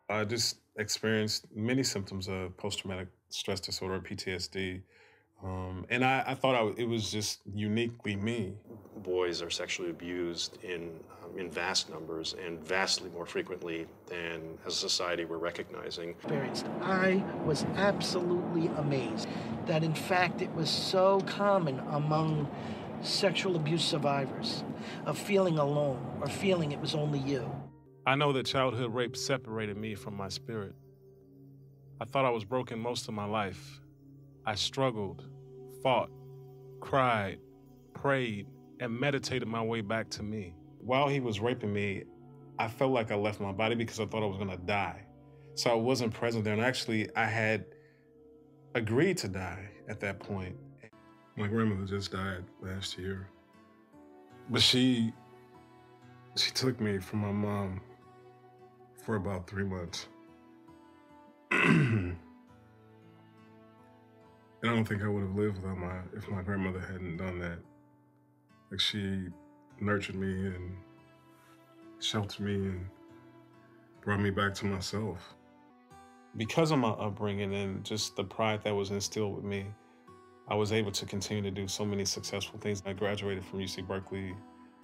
I just experienced many symptoms of post-traumatic stress disorder, PTSD, and I thought it was just uniquely me. Boys are sexually abused in vast numbers and vastly more frequently than as a society we're recognizing. Experienced. I was absolutely amazed that, in fact, it was so common among sexual abuse survivors of feeling alone or feeling it was only you. I know that childhood rape separated me from my spirit. I thought I was broken most of my life. I struggled, fought, cried, prayed, and meditated my way back to me. While he was raping me, I felt like I left my body because I thought I was gonna die. So I wasn't present there, and actually I had agreed to die at that point. My grandmother just died last year, but she took me from my mom for about 3 months. And I don't think I would have lived if my grandmother hadn't done that. Like, she nurtured me and sheltered me and brought me back to myself. Because of my upbringing and just the pride that was instilled with me, I was able to continue to do so many successful things. I graduated from UC Berkeley.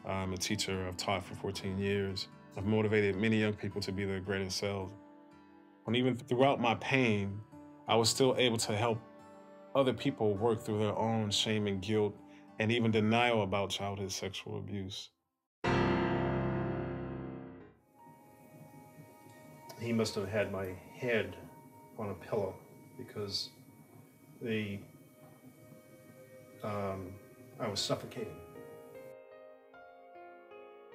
I'm a teacher. I've taught for 14 years. I've motivated many young people to be their greatest selves. And even throughout my pain, I was still able to help other people work through their own shame and guilt and even denial about childhood sexual abuse. He must have had my head on a pillow because I was suffocating.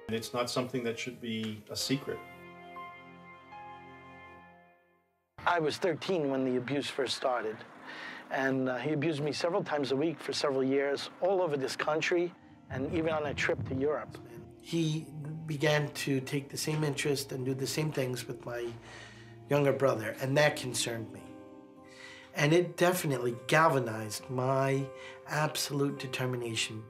And it's not something that should be a secret. I was 13 when the abuse first started, and he abused me several times a week for several years, all over this country, and even on a trip to Europe. He began to take the same interest and do the same things with my younger brother, and that concerned me. And it definitely galvanized my absolute determination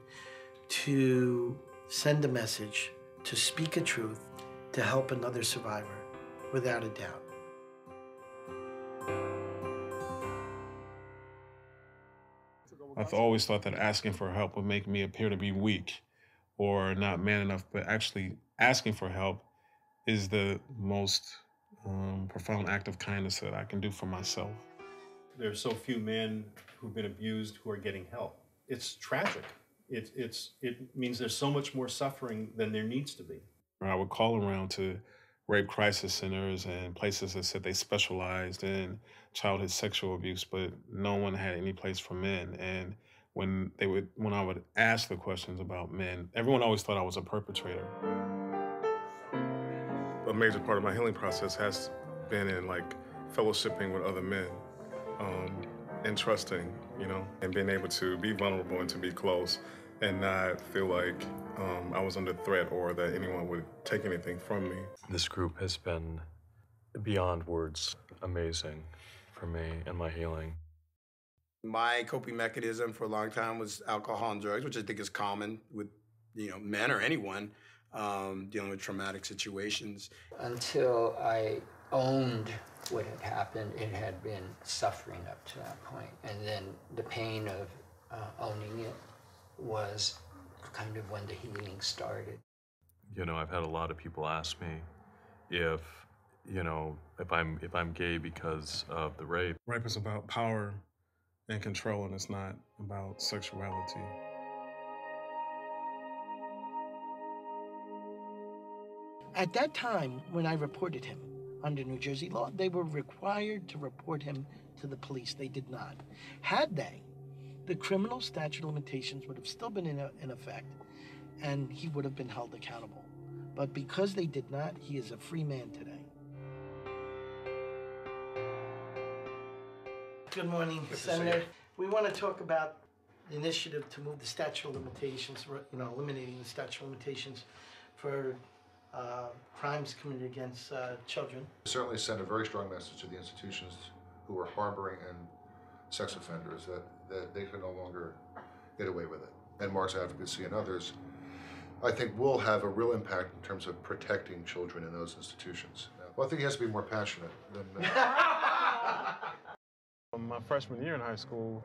to send a message, to speak a truth, to help another survivor, without a doubt. I've always thought that asking for help would make me appear to be weak or not man enough, but actually asking for help is the most profound act of kindness that I can do for myself. There's so few men who've been abused who are getting help. It's tragic. It means there's so much more suffering than there needs to be. I would call around to rape crisis centers and places that said they specialized in childhood sexual abuse, but no one had any place for men. And when I would ask the questions about men, everyone always thought I was a perpetrator. A major part of my healing process has been in fellowshipping with other men, and trusting, and being able to be vulnerable and to be close and not feel like I was under threat or that anyone would take anything from me. This group has been beyond words amazing for me and my healing. My coping mechanism for a long time was alcohol and drugs, which I think is common with men or anyone dealing with traumatic situations. Until I owned what had happened, it had been suffering up to that point. And then the pain of owning it was kind of when the healing started. I've had a lot of people ask me if I'm gay because of the rape. Rape is about power and control, and it's not about sexuality. At that time, when I reported him, under New Jersey law, they were required to report him to the police. They did not. Had they, the criminal statute of limitations would have still been in effect, and he would have been held accountable. But because they did not, he is a free man today. Good morning, Senator. We want to talk about the initiative to move the statute of limitations, eliminating the statute of limitations for crimes committed against children. Certainly send a very strong message to the institutions who are harboring sex offenders that they can no longer get away with it. And Mark's advocacy and others, I think, will have a real impact in terms of protecting children in those institutions. Now, Well, I think he has to be more passionate than. My freshman year in high school,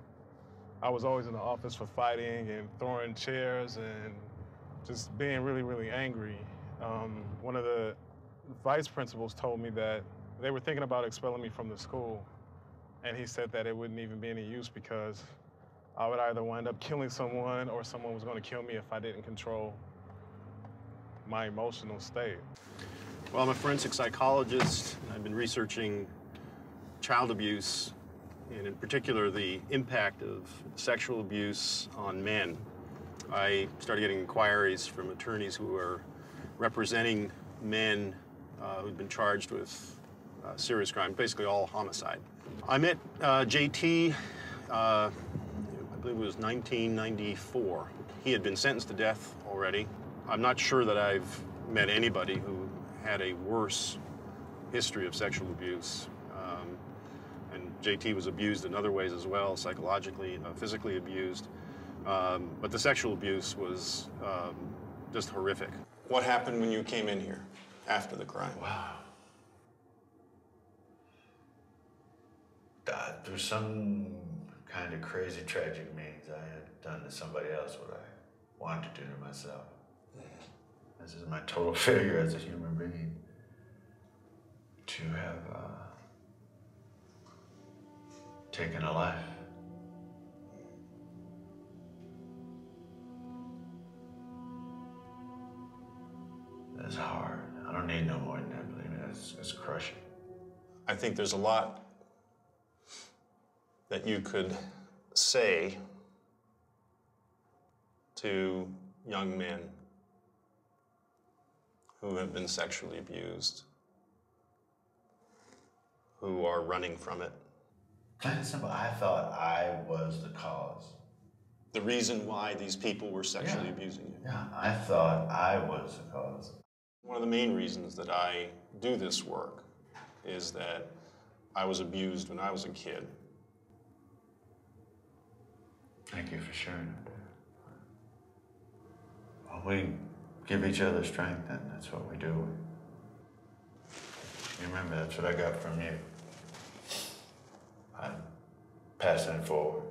I was always in the office for fighting and throwing chairs and just being really, really angry. One of the vice principals told me that they were thinking about expelling me from the school. And he said that it wouldn't even be any use because I would either wind up killing someone or someone was going to kill me if I didn't control my emotional state. Well, I'm a forensic psychologist. I've been researching child abuse, and in particular, the impact of sexual abuse on men. I started getting inquiries from attorneys who are representing men who've been charged with serious crime, basically all homicide. I met JT, I believe it was 1994. He had been sentenced to death already. I'm not sure that I've met anybody who had a worse history of sexual abuse. And JT was abused in other ways as well, psychologically, physically abused. But the sexual abuse was just horrific. What happened when you came in here after the crime? Wow. Died through some kind of crazy, tragic means. I had done to somebody else what I wanted to do to myself. This is my total failure as a human being to have taken a life. That's hard. I don't need no more than that, believe me. It's crushing. I think there's a lot that you could say to young men who have been sexually abused, who are running from it. Plain and simple, I thought I was the cause. The reason why these people were sexually abusing you. Yeah, I thought I was the cause. One of the main reasons that I do this work is that I was abused when I was a kid. Thank you for sharing it. Well, we give each other strength, and that's what we do. You remember, that's what I got from you. I'm passing it forward.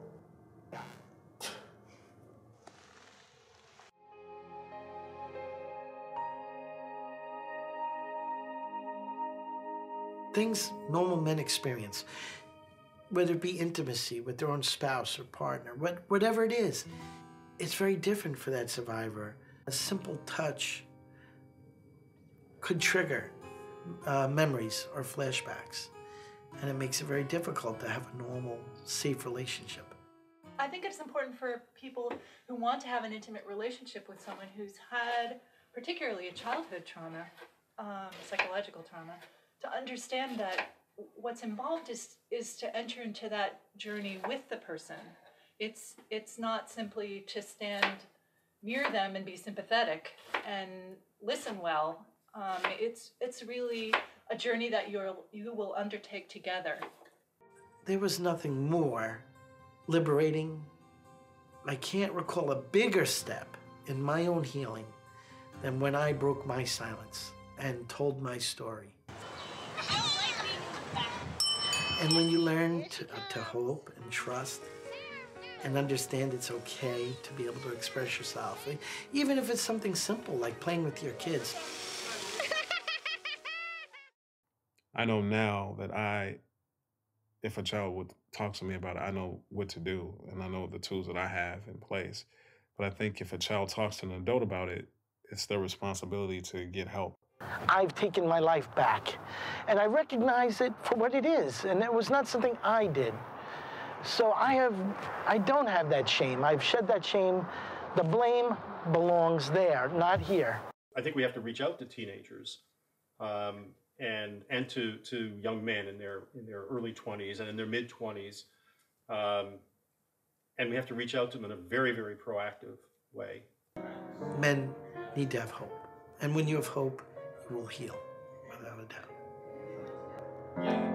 Things normal men experience, whether it be intimacy with their own spouse or partner, whatever it is, it's very different for that survivor. A simple touch could trigger memories or flashbacks, and it makes it very difficult to have a normal, safe relationship. I think it's important for people who want to have an intimate relationship with someone who's had particularly a childhood trauma, psychological trauma, to understand that what's involved is to enter into that journey with the person. It's not simply to stand near them and be sympathetic and listen well. It's really a journey that you will undertake together. There was nothing more liberating. I can't recall a bigger step in my own healing than when I broke my silence and told my story. And when you learn to hope and trust and understand it's okay to be able to express yourself, even if it's something simple like playing with your kids. I know now that if a child would talk to me about it, I know what to do and I know the tools that I have in place. But I think if a child talks to an adult about it, it's their responsibility to get help. I've taken my life back, and I recognize it for what it is, and it was not something I did. So I don't have that shame. I've shed that shame. The blame belongs there, not here. I think we have to reach out to teenagers and to young men in their early 20s and in their mid 20s, and we have to reach out to them in a very, very proactive way. Men need to have hope, and when you have hope, you will heal, without a doubt.